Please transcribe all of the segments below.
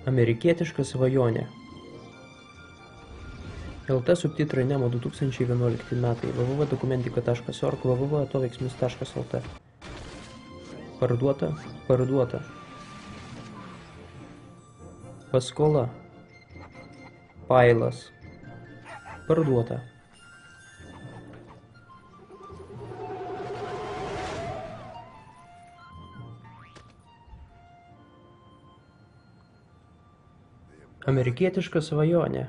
Amerikietiška svajonė. LT subtitrai Nemo 2011 metai. www.dokumentika.org www.atoveiksmis.lt. Parduota, parduota. Paskola. Pailas. Parduota. Amerikietiška svajonė.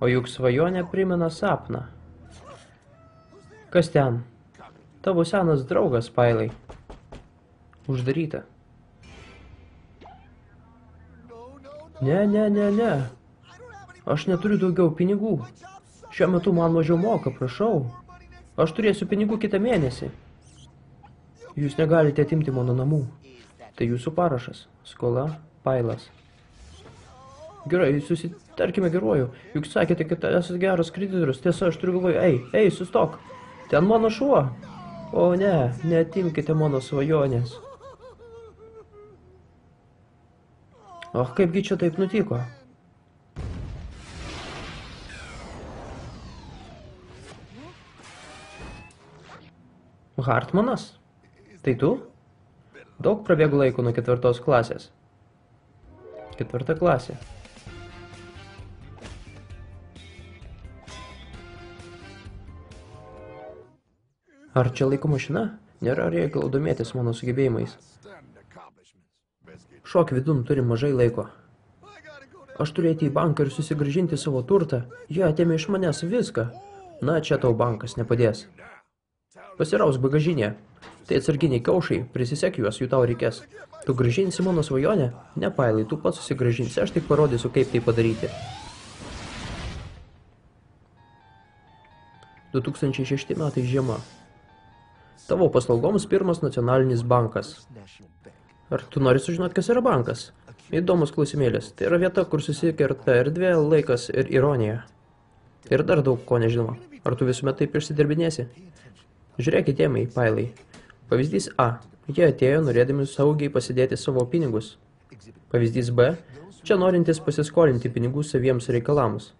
O juk svajonė primena sapną. Kas ten? Tavo senas draugas, Pailai. Uždaryta. Ne. Aš neturiu daugiau pinigų. Šiuo metu man mažiau moka, prašau. Aš turėsiu pinigų kitą mėnesį. Jūs negalite atimti mano namų. Tai jūsų parašas. Skola, Pailas. Gerai, susitarkime geruoju. Juk sakėte, kad esate geras kreditorius. Tiesa, aš turiu galvoje. Ei, sustok. Ten mano šuo. O ne, neatimkite mano svajonės. Och, kaipgi čia taip nutiko? Hartmanas? Tai tu? Daug prabėgo laiko nuo 4 klasės. 4 klasė. Ar čia laiko mašina? Nėra reikalo domėtis mano sugebėjimais. Šok vidun, turim mažai laiko. Aš turiu eiti į banką ir susigrąžinti savo turtą. Jie atėmė iš manęs viską. Na, čia tau bankas nepadės. Pasiraus bagažinė. Tai atsarginiai kaušai, prisisek juos, jų tau reikės. Tu grąžinsi mano svajonę? Ne, Pailai, tu pats susigrąžinsi, aš tik parodysiu, kaip tai padaryti. 2006 metai žiema. Tavo paslaugoms pirmas nacionalinis bankas. Ar tu nori sužinoti, kas yra bankas? Įdomus klausimėlis. Tai yra vieta, kur susikerta erdvė, laikas ir ironija. Ir dar daug ko nežinoma. Ar tu visuomet taip išsidirbinėsi? Žiūrėk įdėmiai, Pailai. Pavyzdys A. Jie atėjo norėdami saugiai pasidėti savo pinigus. Pavyzdys B. Čia norintis pasiskolinti pinigų saviems reikalams.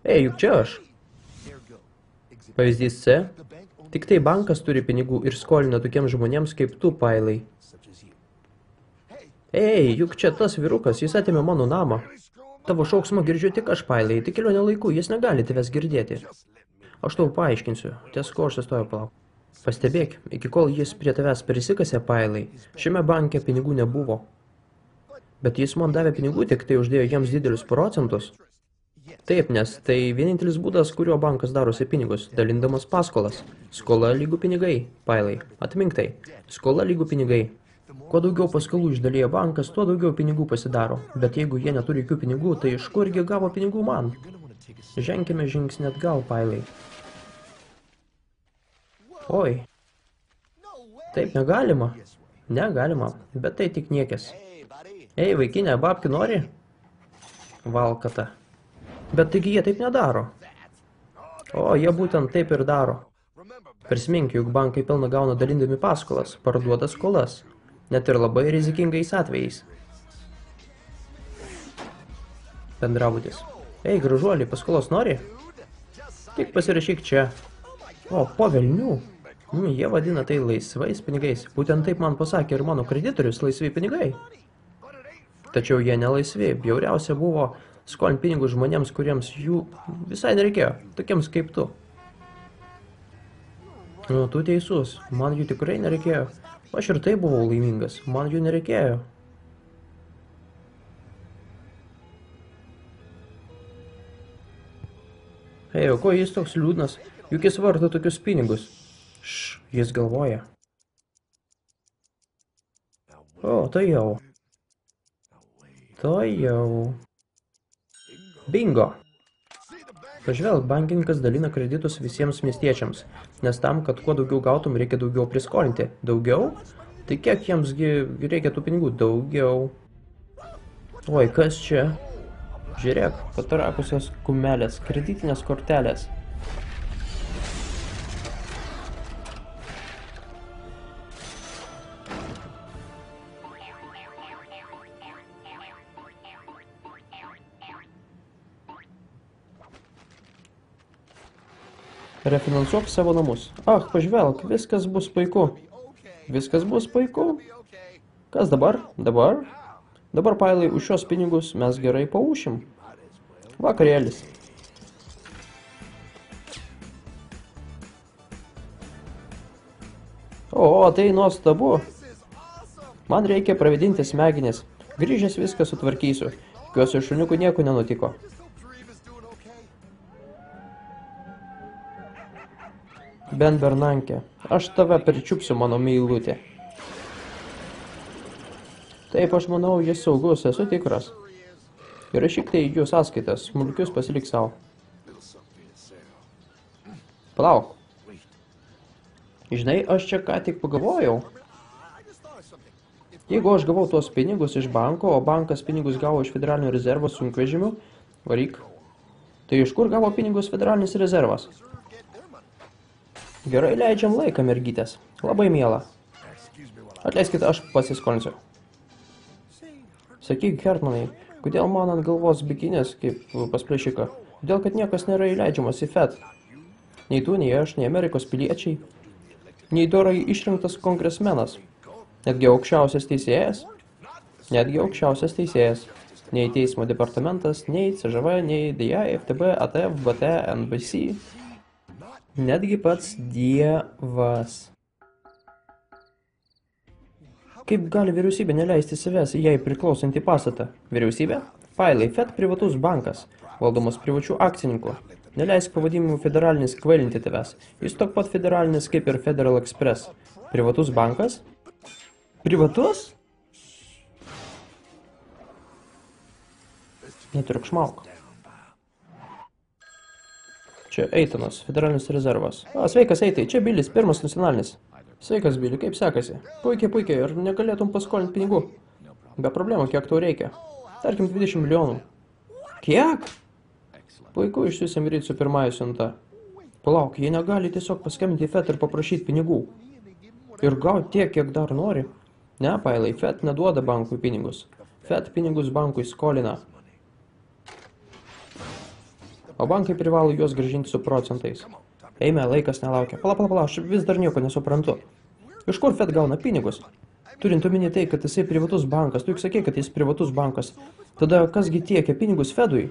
Ei, juk čia aš. Pavyzdys C. Tik tai bankas turi pinigų ir skolina tokiems žmonėms kaip tu, Pailai. Ei, juk čia tas vyrukas, jis atėmė mano namą. Tavo šauksmą girdžiu tik aš, Pailai, tik kelionė laiku, jis negali tavęs girdėti. Aš tau paaiškinsiu, ties ko aš sustoju palauk. Pastebėk, iki kol jis prie tavęs prisikasė, Pailai, šiame banke pinigų nebuvo. Bet jis man davė pinigų, tik tai uždėjo jiems didelius procentus. Taip, nes tai vienintelis būdas, kuriuo bankas darosi pinigus, dalindamas paskolas. Skola lygų pinigai, Pailai. Atmink tai. Skola lygų pinigai. Kuo daugiau paskolų išdalėjo bankas, tuo daugiau pinigų pasidaro. Bet jeigu jie neturi jokių pinigų, tai iš kurgi gavo pinigų man? Ženkime žingsnį atgal, Pailai. Oi. Taip negalima. Negalima, bet tai tik niekis. Ei, vaikinė, babkių nori? Valkata. Bet taigi jie taip nedaro. O, jie būtent taip ir daro. Prisimink, juk bankai pelną gauna dalindami paskolas, parduoda skolas. Net ir labai rizikingais atvejais. Bendrabutis. Ei, gražuolį, paskolos nori? Tik pasirašyk čia. O, po velnių. Jie vadina tai laisvais pinigais. Būtent taip man pasakė ir mano kreditorius laisvi pinigai. Tačiau jie nelaisvi. Bjauriausia buvo skolint pinigus žmonėms, kuriems jų visai nereikėjo. Tokiems kaip tu. Nu, tu teisus. Man jų tikrai nereikėjo. Aš ir tai buvau laimingas. Man jų nereikėjo. Ei, o ko jis toks liūdnas? Juk jis varto tokius pinigus. Jis galvoja. O, tai jau. Tai jau. Bingo. Pažvelk, bankininkas dalina kreditus visiems miestiečiams, nes tam, kad kuo daugiau gautum, reikia daugiau priskolinti. Daugiau? Tai kiek jiemsgi reikia tų pinigų? Daugiau. Oi, kas čia? Žiūrėk, patarakusios kumelės, kreditinės kortelės. Refinansuok savo namus. Ach, pažvelk, viskas bus puiku. Viskas bus puiku. Kas dabar? Dabar? Dabar, Pailai, už šios pinigus mes gerai paušim. Vakarėlis. O, tai nuostabu. Man reikia pravedinti smegenis. Grįžęs viską sutvarkysiu. Tikiuosi, šuniukų nieko nenutiko. Ben Bernankė, aš tave perčiupsiu, mano meilutė. Taip, aš manau, jis saugus, esu tikras. Įrašyk tai į jų sąskaitas, smulkius pasilik savo. Palauk. Žinai, aš čia ką tik pagalvojau. Jeigu aš gavau tuos pinigus iš banko, o bankas pinigus gavo iš federalinio rezervo sunkvežimių, varyk. Tai iš kur gavo pinigus federalinis rezervas? Gerai leidžiam laiką, mergytės. Labai miela. Atleiskite, aš pasiskolinsiu. Sakyk, Hertmanai, kodėl man ant galvos bikinės, kaip pas plėšiką? Kodėl, kad niekas nėra įleidžiamas į FED? Nei tu, nei aš, nei Amerikos piliečiai. Nei dorai išrinktas kongresmenas. Netgi aukščiausias teisėjas. Netgi aukščiausias teisėjas. Nei teismo departamentas, nei CŽV, nei DIA, FTB, ATF, BT, NBC. Netgi pats Dievas. Kaip gali vyriausybė neleisti savęs į jai priklausantį pastatą? Vyriausybė? Pailai, FED privatus bankas, valdomas privačių akcininkų. Neleisk pavadimų federalinis kvailinti tavęs. Jis tok pat federalinis kaip ir Federal Express. Privatus bankas? Privatus? Netriukšmauk. Čia Eitonas, federalinis rezervas. Sveikas, Eitai, čia Bilis, pirmas nacionalinis. Sveikas, Bili, kaip sekasi? Puikiai, puikiai, ar negalėtum paskolinti pinigų? Be problemų, kiek tau reikia? Tarkim, 20 milijonų. Kiek? Puiku, išsiusim ryt su pirmąja siunta. Palauk, jie negali tiesiog paskambinti į FED ir paprašyti pinigų. Ir gauti tiek, kiek dar nori. Ne, Pailai, FED neduoda bankui pinigus. FED pinigus bankui skolina. O bankai privalo juos grąžinti su procentais. Eime, laikas nelaukia. Pala, aš vis dar nieko nesuprantu. Iš kur FED gauna pinigus? Turint omeny tai, kad jisai privatus bankas. Tu juk sakei, kad jis privatus bankas. Tada kasgi tiekia pinigus FEDui?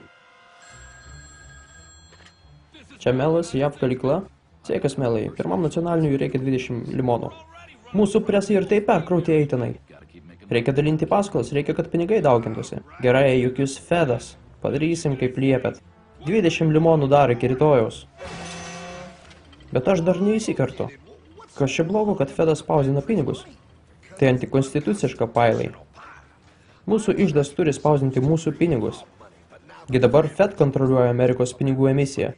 Čia melas, JAV kalykla. Sveikas, melai. Pirmam nacionaliniui reikia 20 limonų. Mūsų presai ir taip perkrauti Eitinai. Reikia dalinti paskolas, reikia, kad pinigai daugintųsi. Gerai, juk jūs FEDas. Padarysim, kaip liepėt. 20 limonų dar iki rytojaus. Bet aš dar neįsikartu. Kas čia blogo, kad FEDas spausdina pinigus? Tai antikonstituciška, Pailai. Mūsų iždas turi spausdinti mūsų pinigus. Gi dabar FED kontroliuoja Amerikos pinigų emisiją.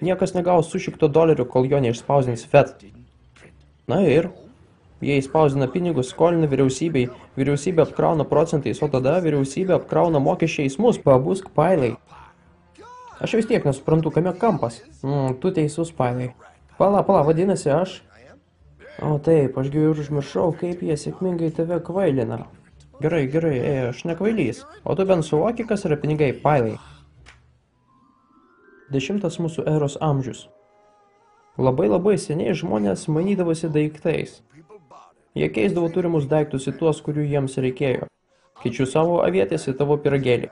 Niekas negaus $100, kol jo neišspausdins FED. Na ir, jei spausdina pinigus, skolina vyriausybei, vyriausybė apkrauna procentais, o tada vyriausybė apkrauna mokesčiais mus. Pabusk, Pailai. Aš vis tiek nesuprantu, kame kampas. Tu teisus, Pailai. Pala, vadinasi aš. O taip, ašgi ir užmiršau, kaip jie sėkmingai tave kvailina. Gerai, aš nekvailys. O tu bent suvoki, kas yra pinigai, Pailai. 10 mūsų eros amžius. Labai seniai žmonės mainydavosi daiktais. Jie keisdavo turimus daiktus į tuos, kurių jiems reikėjo. Keičiu savo avietės į tavo piragėlį.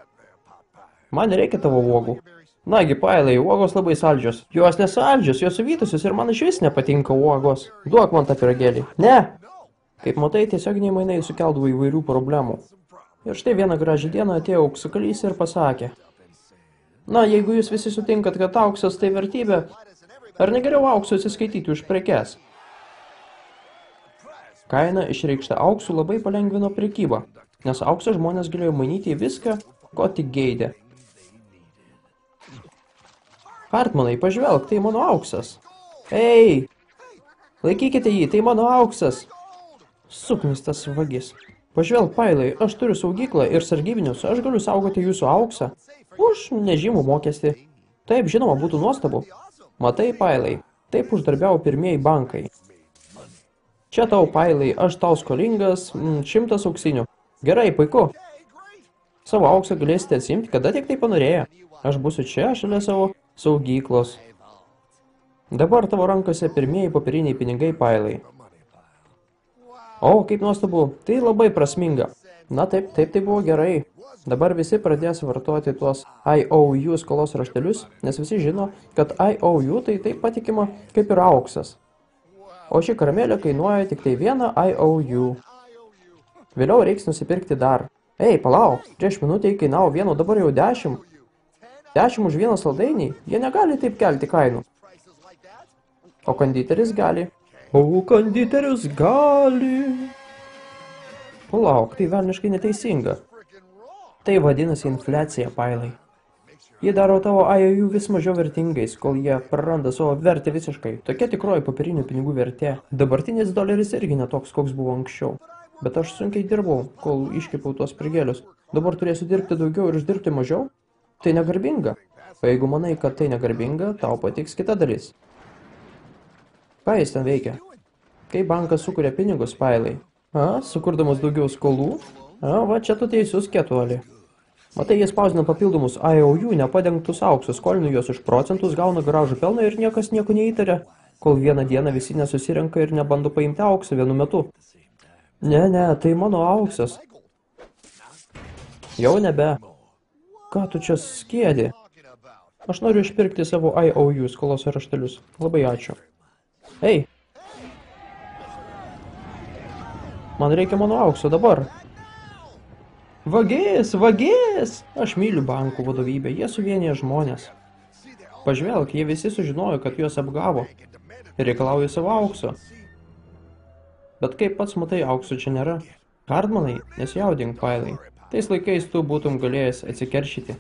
Man nereikia tavo uogų. Nagi, Pailai, uogos labai saldžios. Jos nesaldžios, jos suvytusios ir man iš vis nepatinka uogos. Duok man tą piragėlį. Ne! Kaip matai, tiesioginiai mainai sukeldavo įvairių problemų. Ir štai vieną gražią dieną atėjo auksakalys ir pasakė. Na, jeigu jūs visi sutinkat, kad auksas tai vertybė, ar negeriau auksu atsiskaityti už prekes? Kaina išreikšta auksu labai palengvino prekybą, nes auksą žmonės galėjo mainyti į viską, ko tik geidė. Hartmanai, pažvelk, tai mano auksas. Ei! Laikykite jį, tai mano auksas. Suknistas vagis. Pažvelk, Pailai, aš turiu saugyklą ir sargybinius, aš galiu saugoti jūsų auksą. Už nežymų mokestį. Taip, žinoma, būtų nuostabu. Matai, Pailai, taip uždarbiavo pirmieji bankai. Čia tau, Pailai, aš tau skolingas 100 auksinių. Gerai, puiku. Savo auksą galėsite atsimti, kada tik tai panorėję. Aš būsiu čia, šalia savo saugyklos. Dabar tavo rankose pirmieji popieriniai pinigai, Pailai. O, kaip nuostabu, tai labai prasminga. Na taip, tai buvo gerai. Dabar visi pradės vartoti tuos IOU skolos raštelius, nes visi žino, kad IOU tai taip patikima kaip ir auksas. O ši karamelė kainuoja tik tai vieną IOU. Vėliau reiks nusipirkti dar. Ei, palauk, prieš minutę kainavo vieno, dabar jau 10. 10 už vieną saldainį, jie negali taip kelti kainų. O konditeris gali. O konditerius gali. Palauk, tai velniškai neteisinga. Tai vadinasi infliacija, Pailai. Jie daro tavo IOU vis mažiau vertingais, kol jie praranda savo vertę visiškai. Tokia tikroji popierinių pinigų vertė. Dabartinis doleris irgi netoks, koks buvo anksčiau. Bet aš sunkiai dirbau, kol iškepiau tuos prigėlius. Dabar turėsiu dirbti daugiau ir uždirbti mažiau? Tai negarbinga. O jeigu manai, kad tai negarbinga, tau patiks kita dalis. Ką jis ten veikia? Kai bankas sukuria pinigus, Pailai. Sukurdamas daugiau skolų? Va čia tu teisus, ketuoli. Matai, jie spausina papildomus IOU nepadengtus auksus, skolina juos už procentus, gauna gražų pelną ir niekas nieko neįtaria, kol vieną dieną visi nesusirenka ir nebando paimti auksą vienu metu. Ne, tai mano auksas. Jau nebe. Ką tu čia skiedi? Aš noriu išpirkti savo IOU skolos raštelius. Labai ačiū. Ei. Man reikia mano aukso dabar. Vagės! Aš myliu bankų vadovybę, jie suvienyje žmonės. Pažvelk, jie visi sužinojo, kad juos apgavo ir reikalauja savo aukso. Bet kaip pats matai, aukso čia nėra. Hardmanai, nesijaudink, Pailai. Tais laikais tu būtum galėjęs atsikeršyti.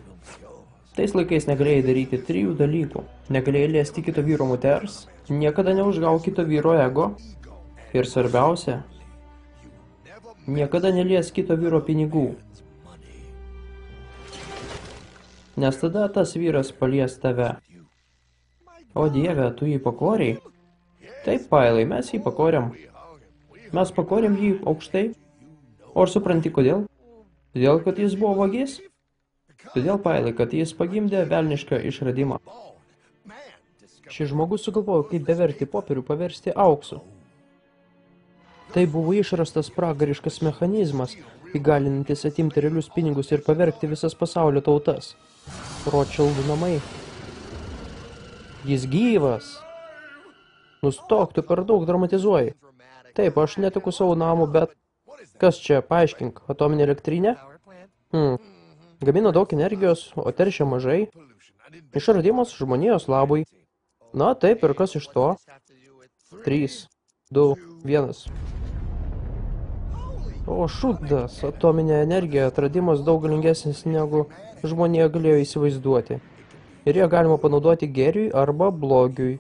Tais laikais negalėjai daryti 3 dalykų. Negalėjai liesti kito vyro moters, niekada neužgau kito vyro ego. Ir svarbiausia, niekada nelies kito vyro pinigų. Nes tada tas vyras palies tave. O Dieve, tu jį pakorei? Taip, Pailai, mes jį pakorėm. Mes pakorėm jį aukštai. O ar supranti kodėl? Todėl, kad jis buvo vagis? Todėl, Pailai, kad jis pagimdė velnišką išradimą. Šis žmogus sugalvojo, kaip bevertį popierių paversti auksu. Tai buvo išrastas pragariškas mechanizmas, įgalinantis atimti realius pinigus ir pavergti visas pasaulio tautas. Rothschildų namai. Jis gyvas. Nustok, tu per daug dramatizuoji. Taip, aš netiku savo namų, bet... Kas čia, paaiškink, atominė elektrinė? Gamina daug energijos, o teršia mažai. Išradimas žmonijos labui. Na, taip, ir kas iš to? 3, 2, 1. O šūdas, atominė energija atradimas daug galingesnis negu žmonija galėjo įsivaizduoti. Ir ją galima panaudoti gėriui arba blogiui.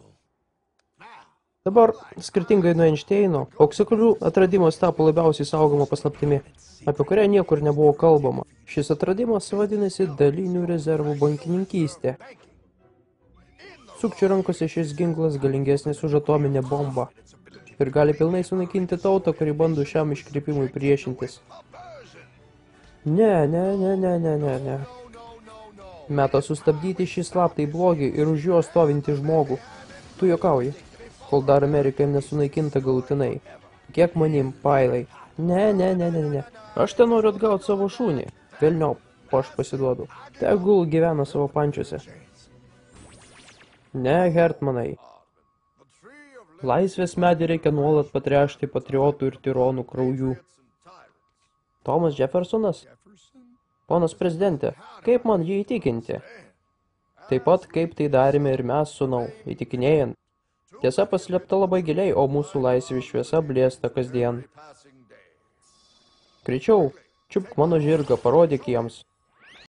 Dabar, skirtingai nuo Einšteino, auksikalių atradimas tapo labiausiai saugoma paslaptimi, apie kurią niekur nebuvo kalbama. Šis atradimas vadinasi dalinių rezervų bankininkystė. Sukčių rankose šis ginklas galingesnis už atominę bombą ir gali pilnai sunaikinti tautą, kuri bando šiam iškrypimui priešintis. Ne. Metas sustabdyti šį slaptąjį blogį ir už jo stovintį žmogų. Tu juokauji, kol dar Amerika nesunaikinta galutinai. Kiek manim, Pailai? Ne. Aš ten noriu atgauti savo šunį. Velniop, o aš pasiduodu. Tegul gyvena savo pančiuose. Ne, Hertmanai. Laisvės medį reikia nuolat patrešti patriotų ir tironų kraujų. Tomas Jeffersonas? Ponas prezidente, kaip man jį įtikinti? Taip pat, kaip tai darėme ir mes, sūnau, įtikinėjant. Tiesa paslėpta labai giliai, o mūsų laisvė šviesa blėsta kasdien. Greičiau, čiupk mano žirgą, parodyk jiems.